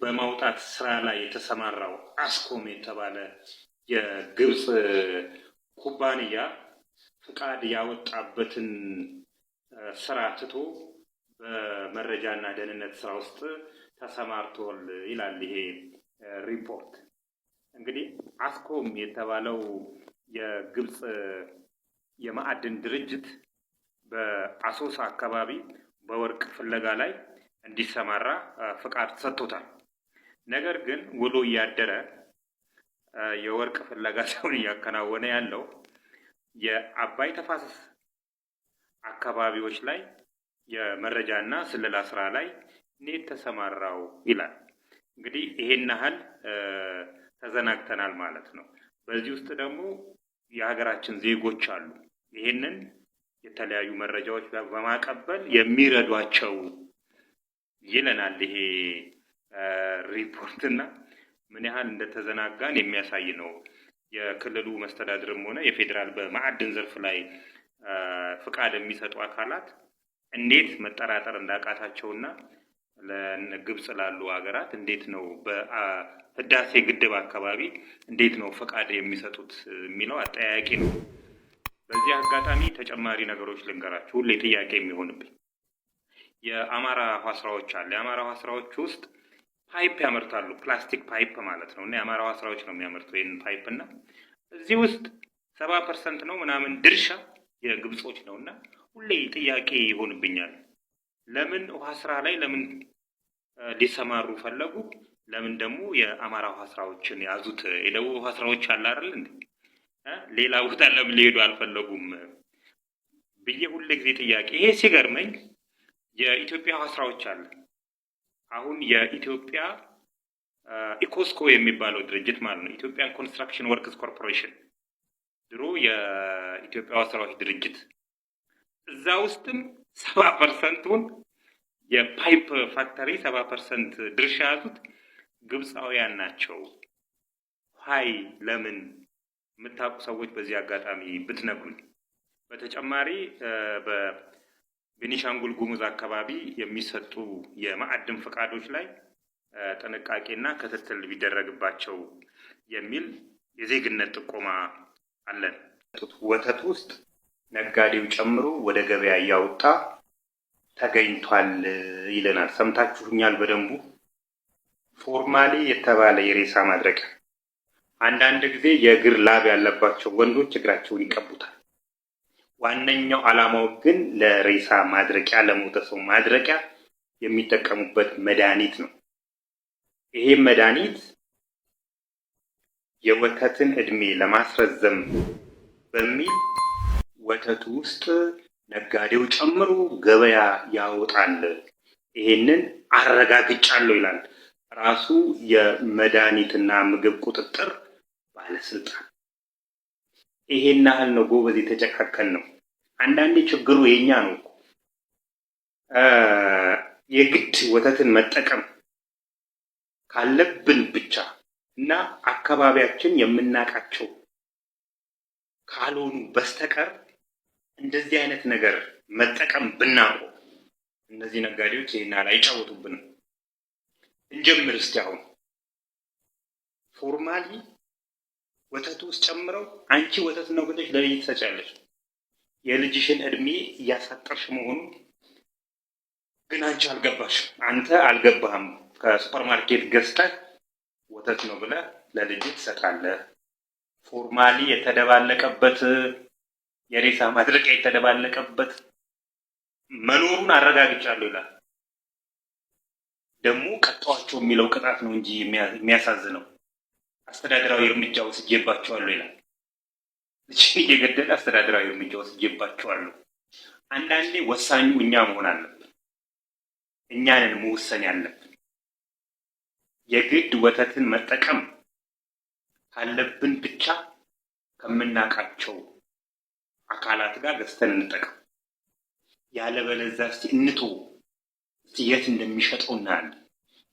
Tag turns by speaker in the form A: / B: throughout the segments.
A: በማውጣት ስራ ላይ የተሰማራው አስኮም የተባለ የግብጽ ኩባንያ ፍቃድ ያወጣበትን ስራ ትቶ በመረጃና ደህንነት ስራ ውስጥ ተሰማርቷል ይላል ይሄ ሪፖርት። እንግዲህ አስኮም የተባለው የግብጽ የማዕድን ድርጅት በአሶሳ አካባቢ በወርቅ ፍለጋ ላይ እንዲሰማራ ፍቃድ ሰጥቶታል። ነገር ግን ውሎ እያደረ የወርቅ ፍለጋ ስራውን እያከናወነ ያለው የአባይ ተፋሰስ አካባቢዎች ላይ የመረጃና ስለላ ስራ ላይ ነው ተሰማራው ይላል። እንግዲህ ይሄን ያህል ተዘናግተናል ማለት ነው። በዚህ ውስጥ ደግሞ የሀገራችን ዜጎች አሉ። ይሄንን የተለያዩ መረጃዎች በማቀበል የሚረዷቸው ይለናል ይሄ ሪፖርትና ምን ያህል እንደተዘናጋን የሚያሳይ ነው። የክልሉ መስተዳድርም ሆነ የፌዴራል በማዕድን ዘርፍ ላይ ፍቃድ የሚሰጡ አካላት እንዴት መጠራጠር እንዳቃታቸውና ለግብጽ ላሉ ሀገራት እንዴት ነው በህዳሴ ግድብ አካባቢ እንዴት ነው ፍቃድ የሚሰጡት የሚለው አጠያያቂ ነው። በዚህ አጋጣሚ ተጨማሪ ነገሮች ልንገራችሁ፣ ሁሌ ጥያቄ የሚሆንብኝ የአማራ ውሃ ስራዎች አለ። የአማራ ውሃ ስራዎች ውስጥ ፓይፕ ያመርታሉ፣ ፕላስቲክ ፓይፕ ማለት ነው። እና የአማራ ውሃ ስራዎች ነው የሚያመርቱ ይህን ፓይፕ እና እዚህ ውስጥ 70% ነው ምናምን ድርሻ የግብጾች ነው። እና ሁሌ ጥያቄ ይሆንብኛል፣ ለምን ውሃ ስራ ላይ ለምን ሊሰማሩ ፈለጉ? ለምን ደግሞ የአማራ ውሃ ስራዎችን ያዙት? የደቡብ ውሃ ስራዎች አለ አይደል እንዴ? ሌላ ቦታ ለምን ሊሄዱ አልፈለጉም ብዬ ሁሌ ጊዜ ጥያቄ ይሄ ሲገርመኝ፣ የኢትዮጵያ ውሃ ስራዎች አለ። አሁን የኢትዮጵያ ኢኮስኮ የሚባለው ድርጅት ማለት ነው፣ ኢትዮጵያን ኮንስትራክሽን ወርክስ ኮርፖሬሽን፣ ድሮ የኢትዮጵያ ውሃ ስራዎች ድርጅት፣ እዛ ውስጥም 70%ን የፓይፕ ፋክተሪ 70% ድርሻ ያዙት ግብፃውያን ናቸው። ሀይ ለምን የምታውቁ ሰዎች በዚህ አጋጣሚ ብትነግሩኝ። በተጨማሪ በቤኒሻንጉል ጉሙዝ አካባቢ የሚሰጡ የማዕድን ፈቃዶች ላይ ጥንቃቄና ክትትል ቢደረግባቸው የሚል የዜግነት ጥቆማ አለን። ወተት ውስጥ ነጋዴው ጨምሮ ወደ ገበያ እያወጣ ተገኝቷል ይለናል። ሰምታችሁኛል በደንቡ። ፎርማሊ የተባለ የሬሳ ማድረቂያ፣ አንዳንድ ጊዜ የእግር ላብ ያለባቸው ወንዶች እግራቸውን ይቀቡታል። ዋነኛው ዓላማው ግን ለሬሳ ማድረቂያ፣ ለሞተ ሰው ማድረቂያ የሚጠቀሙበት መድኃኒት ነው። ይሄ መድኃኒት የወተትን እድሜ ለማስረዘም በሚል ወተቱ ውስጥ ነጋዴው ጨምሮ ገበያ ያወጣል። ይሄንን አረጋግጫለሁ ይላል ራሱ የመድኃኒትና ምግብ ቁጥጥር ባለስልጣን። ይሄን ያህል ነው ጎበዝ፣ የተጨካከል ነው። አንዳንዴ ችግሩ የኛ ነው። የግድ ወተትን መጠቀም ካለብን ብቻ እና አካባቢያችን የምናውቃቸው ካልሆኑ በስተቀር እንደዚህ አይነት ነገር መጠቀም ብናቆም እነዚህ ነጋዴዎች ይሄን ያህል አይጫወቱብንም። እንጀምር እስቲ። አሁን ፎርማሊ ወተቱ ውስጥ ጨምረው አንቺ ወተት ነው ብለሽ ለልጅ ትሰጫለሽ። የልጅሽን እድሜ እያሳጠርሽ መሆኑ ግን አንቺ አልገባሽ፣ አንተ አልገባህም። ከሱፐር ማርኬት ገዝተህ ወተት ነው ብለህ ለልጅ ትሰጣለህ። ፎርማሊ የተደባለቀበት የሬሳ ማድረቂያ የተደባለቀበት መኖሩን አረጋግጫለሁ ይላል። ደግሞ ቀጣዋቸው የሚለው ቅጣት ነው እንጂ የሚያሳዝነው አስተዳደራዊ እርምጃ ወስጄባቸዋለሁ ይላል። ልጅን እየገደለ አስተዳደራዊ እርምጃ ወስጄባቸዋለሁ። አንዳንዴ ወሳኙ እኛ መሆን አለብን። እኛንን መወሰን ያለብን። የግድ ወተትን መጠቀም ካለብን ብቻ ከምናውቃቸው አካላት ጋር ገዝተን እንጠቀም። ያለበለዚያ እስቲ የት እንደሚሸጠው እናያለን።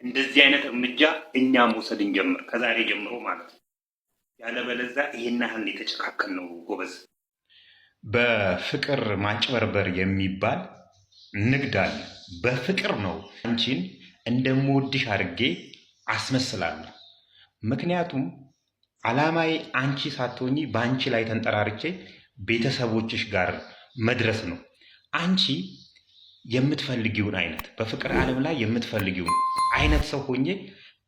A: እንደዚህ አይነት እርምጃ እኛ መውሰድ እንጀምር፣ ከዛሬ ጀምሮ ማለት ነው። ያለበለዚያ ይሄን ያህል የተጨካከል ነው ጎበዝ።
B: በፍቅር ማጭበርበር የሚባል ንግድ አለ። በፍቅር ነው አንቺን እንደምወድሽ አድርጌ አስመስላለሁ። ምክንያቱም ዓላማዬ አንቺ ሳትሆኚ በአንቺ ላይ ተንጠራርቼ ቤተሰቦችሽ ጋር መድረስ ነው። አንቺ የምትፈልጊውን አይነት በፍቅር ዓለም ላይ የምትፈልጊውን አይነት ሰው ሆኜ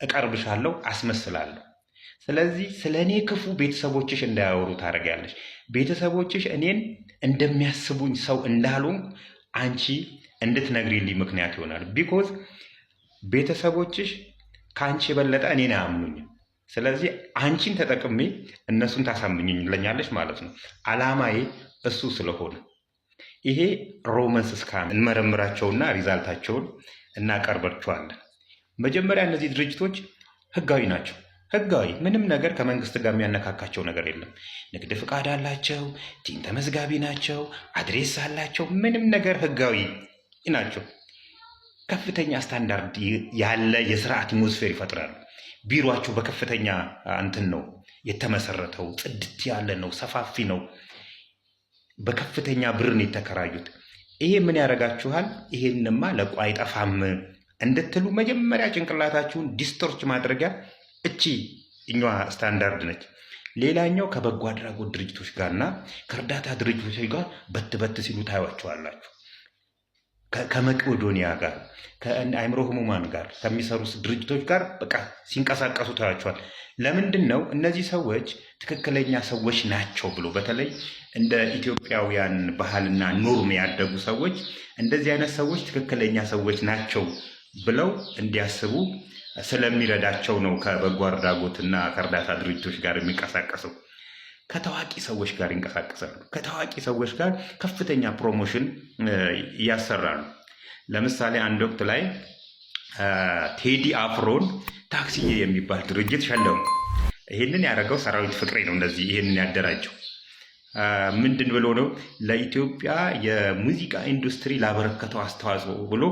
B: እቀርብሻለሁ፣ አስመስላለሁ። ስለዚህ ስለ እኔ ክፉ ቤተሰቦችሽ እንዳያወሩ ታደርጊያለሽ። ቤተሰቦችሽ እኔን እንደሚያስቡኝ ሰው እንዳልሆንኩ አንቺ እንድትነግሪልኝ ምክንያት ይሆናል። ቢኮዝ ቤተሰቦችሽ ከአንቺ የበለጠ እኔን አያምኑኝም። ስለዚህ አንቺን ተጠቅሜ እነሱን ታሳምኝለኛለሽ ማለት ነው። ዓላማዬ እሱ ስለሆነ ይሄ ሮመንስ ስካም እንመረምራቸውና ሪዛልታቸውን እናቀርባቸዋለን። መጀመሪያ እነዚህ ድርጅቶች ህጋዊ ናቸው። ህጋዊ ምንም ነገር ከመንግስት ጋር የሚያነካካቸው ነገር የለም። ንግድ ፍቃድ አላቸው፣ ቲን ተመዝጋቢ ናቸው፣ አድሬስ አላቸው። ምንም ነገር ህጋዊ ናቸው። ከፍተኛ ስታንዳርድ ያለ የስራ አትሞስፌር ይፈጥራሉ። ቢሮአቸው በከፍተኛ እንትን ነው የተመሰረተው። ጽድት ያለ ነው፣ ሰፋፊ ነው። በከፍተኛ ብርን የተከራዩት። ይሄ ምን ያደርጋችኋል? ይሄንማ ለቆ አይጠፋም እንድትሉ መጀመሪያ ጭንቅላታችሁን ዲስቶርች ማድረጊያ እቺ እኛዋ ስታንዳርድ ነች። ሌላኛው ከበጎ አድራጎት ድርጅቶች ጋርና ከእርዳታ ድርጅቶች ጋር በት ሲሉ ታዩዋቸዋላችሁ። ከመቄዶንያ ጋር ከአእምሮ ህሙማን ጋር ከሚሰሩ ድርጅቶች ጋር በቃ ሲንቀሳቀሱ ታያቸዋል። ለምንድን ነው እነዚህ ሰዎች ትክክለኛ ሰዎች ናቸው ብሎ በተለይ እንደ ኢትዮጵያውያን ባህልና ኖርም ያደጉ ሰዎች እንደዚህ አይነት ሰዎች ትክክለኛ ሰዎች ናቸው ብለው እንዲያስቡ ስለሚረዳቸው ነው ከበጎ አድራጎትና ከእርዳታ ድርጅቶች ጋር የሚንቀሳቀሰው። ከታዋቂ ሰዎች ጋር ይንቀሳቀሳሉ። ከታዋቂ ሰዎች ጋር ከፍተኛ ፕሮሞሽን ያሰራሉ። ለምሳሌ አንድ ወቅት ላይ ቴዲ አፍሮን ታክሲዬ የሚባል ድርጅት ሸለሙ። ይህንን ያደረገው ሰራዊት ፍቅሬ ነው። እንደዚህ ይህንን ያደራጀው ምንድን ብሎ ነው? ለኢትዮጵያ የሙዚቃ ኢንዱስትሪ ላበረከተው አስተዋጽኦ ብሎ።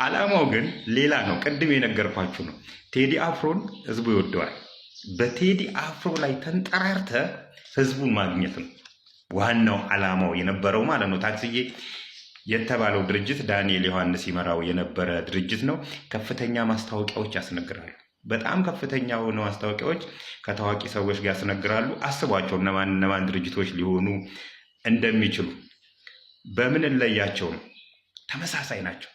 B: ዓላማው ግን ሌላ ነው። ቅድም የነገርኳችሁ ነው። ቴዲ አፍሮን ህዝቡ ይወደዋል። በቴዲ አፍሮ ላይ ተንጠራርተ ህዝቡን ማግኘት ነው ዋናው ዓላማው የነበረው ማለት ነው። ታክሲዬ የተባለው ድርጅት ዳንኤል ዮሐንስ ይመራው የነበረ ድርጅት ነው። ከፍተኛ ማስታወቂያዎች ያስነግራሉ። በጣም ከፍተኛ የሆኑ ማስታወቂያዎች ከታዋቂ ሰዎች ጋር ያስነግራሉ። አስቧቸው እነማን ድርጅቶች ሊሆኑ እንደሚችሉ። በምን እንለያቸው ነው? ተመሳሳይ ናቸው።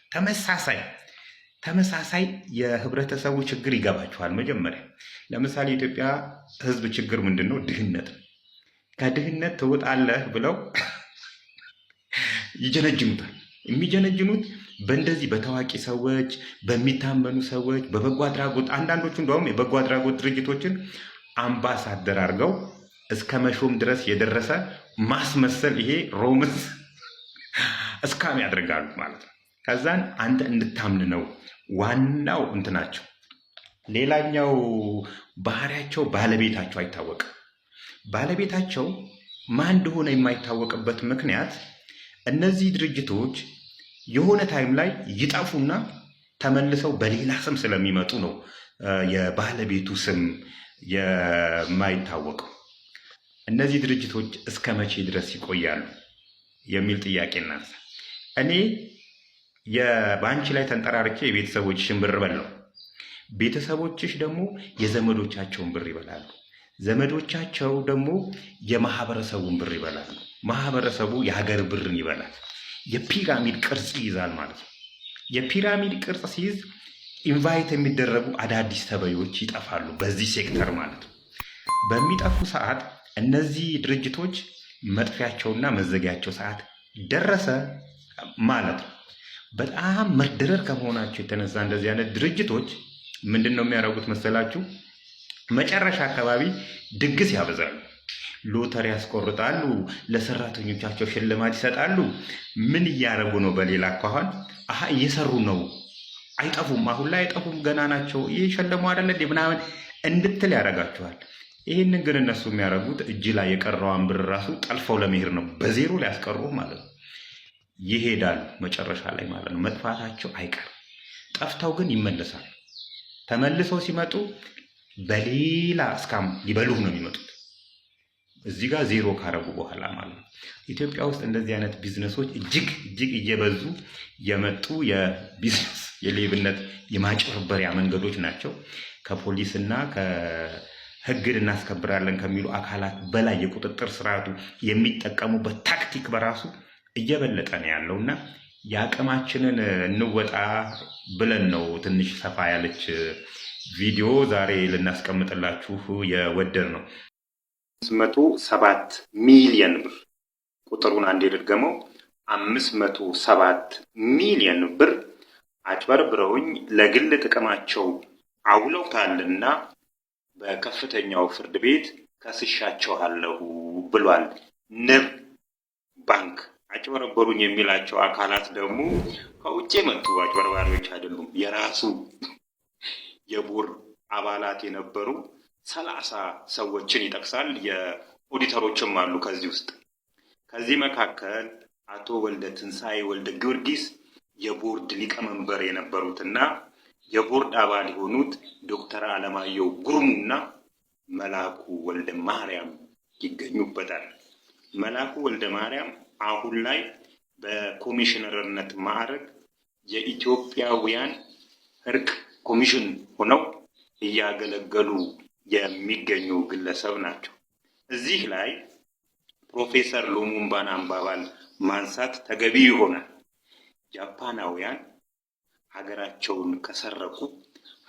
B: ተመሳሳይ የህብረተሰቡ ችግር ይገባችኋል። መጀመሪያ ለምሳሌ የኢትዮጵያ ህዝብ ችግር ምንድን ነው? ድህነት። ከድህነት ትወጣለህ ብለው ይጀነጅኑታል። የሚጀነጅኑት በእንደዚህ በታዋቂ ሰዎች፣ በሚታመኑ ሰዎች፣ በበጎ አድራጎት አንዳንዶቹ እንደውም የበጎ አድራጎት ድርጅቶችን አምባሳደር አድርገው እስከ መሾም ድረስ የደረሰ ማስመሰል፣ ይሄ ሮምስ እስካም ያደርጋሉ ማለት ነው። ከዛን አንተ እንድታምን ነው ዋናው እንትናቸው። ሌላኛው ባህሪያቸው ባለቤታቸው አይታወቅም። ባለቤታቸው ማን እንደሆነ የማይታወቅበት ምክንያት እነዚህ ድርጅቶች የሆነ ታይም ላይ ይጠፉና ተመልሰው በሌላ ስም ስለሚመጡ ነው የባለቤቱ ስም የማይታወቀው። እነዚህ ድርጅቶች እስከ መቼ ድረስ ይቆያሉ የሚል ጥያቄ እናንሳ። እኔ በአንቺ ላይ ተንጠራርቼ የቤተሰቦችሽን ብር በላው። ቤተሰቦችሽ ደግሞ የዘመዶቻቸውን ብር ይበላሉ። ዘመዶቻቸው ደግሞ የማህበረሰቡን ብር ይበላሉ። ማህበረሰቡ የሀገር ብርን ይበላል። የፒራሚድ ቅርጽ ይይዛል ማለት ነው። የፒራሚድ ቅርጽ ሲይዝ ኢንቫይት የሚደረጉ አዳዲስ ተበዮች ይጠፋሉ፣ በዚህ ሴክተር ማለት ነው። በሚጠፉ ሰዓት እነዚህ ድርጅቶች መጥፊያቸውና መዘጊያቸው ሰዓት ደረሰ ማለት ነው። በጣም መደረር ከመሆናቸው የተነሳ እንደዚህ አይነት ድርጅቶች ምንድን ነው የሚያደርጉት መሰላችሁ? መጨረሻ አካባቢ ድግስ ያበዛሉ፣ ሎተሪ ያስቆርጣሉ፣ ለሰራተኞቻቸው ሽልማት ይሰጣሉ። ምን እያደረጉ ነው? በሌላ አኳኋን እየሰሩ ነው። አይጠፉም፣ አሁን ላይ አይጠፉም፣ ገና ናቸው፣ እየሸለሙ አይደለ ምናምን እንድትል ያደርጋችኋል። ይህንን ግን እነሱ የሚያደርጉት እጅ ላይ የቀረዋን ብር ራሱ ጠልፈው ለመሄድ ነው። በዜሮ ላይ ያስቀሩ ማለት ነው። ይሄዳሉ መጨረሻ ላይ ማለት ነው። መጥፋታቸው አይቀርም። ጠፍተው ግን ይመለሳሉ። ተመልሰው ሲመጡ በሌላ እስካም ሊበሉህ ነው የሚመጡት፣ እዚህ ጋር ዜሮ ካረጉ በኋላ ማለት ነው። ኢትዮጵያ ውስጥ እንደዚህ አይነት ቢዝነሶች እጅግ እየበዙ የመጡ የቢዝነስ የሌብነት የማጭበርበሪያ መንገዶች ናቸው። ከፖሊስና ከህግን እናስከብራለን ከሚሉ አካላት በላይ የቁጥጥር ስርዓቱ የሚጠቀሙበት ታክቲክ በራሱ እየበለጠ ነው ያለው እና የአቅማችንን እንወጣ ብለን ነው ትንሽ ሰፋ ያለች ቪዲዮ ዛሬ ልናስቀምጥላችሁ የወደድ ነው። 507 ሚሊዮን ብር ቁጥሩን አንዴ ድገመው። 507 ሚሊዮን ብር አጭበርብረውኝ ለግል ጥቅማቸው አውለውታልና በከፍተኛው ፍርድ ቤት ከስሻቸዋለሁ ብሏል ንብ ባንክ። አጭበረበሩኝ የሚላቸው አካላት ደግሞ ከውጭ የመጡ አጭበርባሪዎች አይደሉም። የራሱ የቦርድ አባላት የነበሩ 30 ሰዎችን ይጠቅሳል። የኦዲተሮችም አሉ ከዚህ ውስጥ። ከዚህ መካከል አቶ ወልደ ትንሳኤ ወልደ ጊዮርጊስ የቦርድ ሊቀመንበር የነበሩትና የቦርድ አባል የሆኑት ዶክተር አለማየሁ ጉርሙና መላኩ ወልደ ማርያም ይገኙበታል። መላኩ ወልደ ማርያም አሁን ላይ በኮሚሽነርነት ማዕረግ የኢትዮጵያውያን እርቅ ኮሚሽን ሆነው እያገለገሉ የሚገኙ ግለሰብ ናቸው። እዚህ ላይ ፕሮፌሰር ሉሙምባን አባባል ማንሳት ተገቢ ይሆናል። ጃፓናውያን ሀገራቸውን ከሰረቁ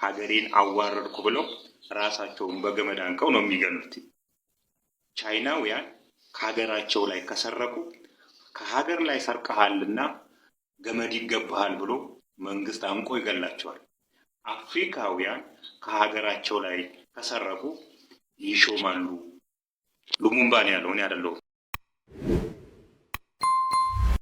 B: ሀገሬን አዋረድኩ ብለው ራሳቸውን በገመድ አንቀው ነው የሚገሉት። ቻይናውያን ከሀገራቸው ላይ ከሰረቁ ከሀገር ላይ ሰርቀሃልና ገመድ ይገባሃል ብሎ መንግስት አንቆ ይገላቸዋል። አፍሪካውያን ከሀገራቸው ላይ ከሰረቁ ይሾማሉ። ሉሙምባን ያለውን ያደለው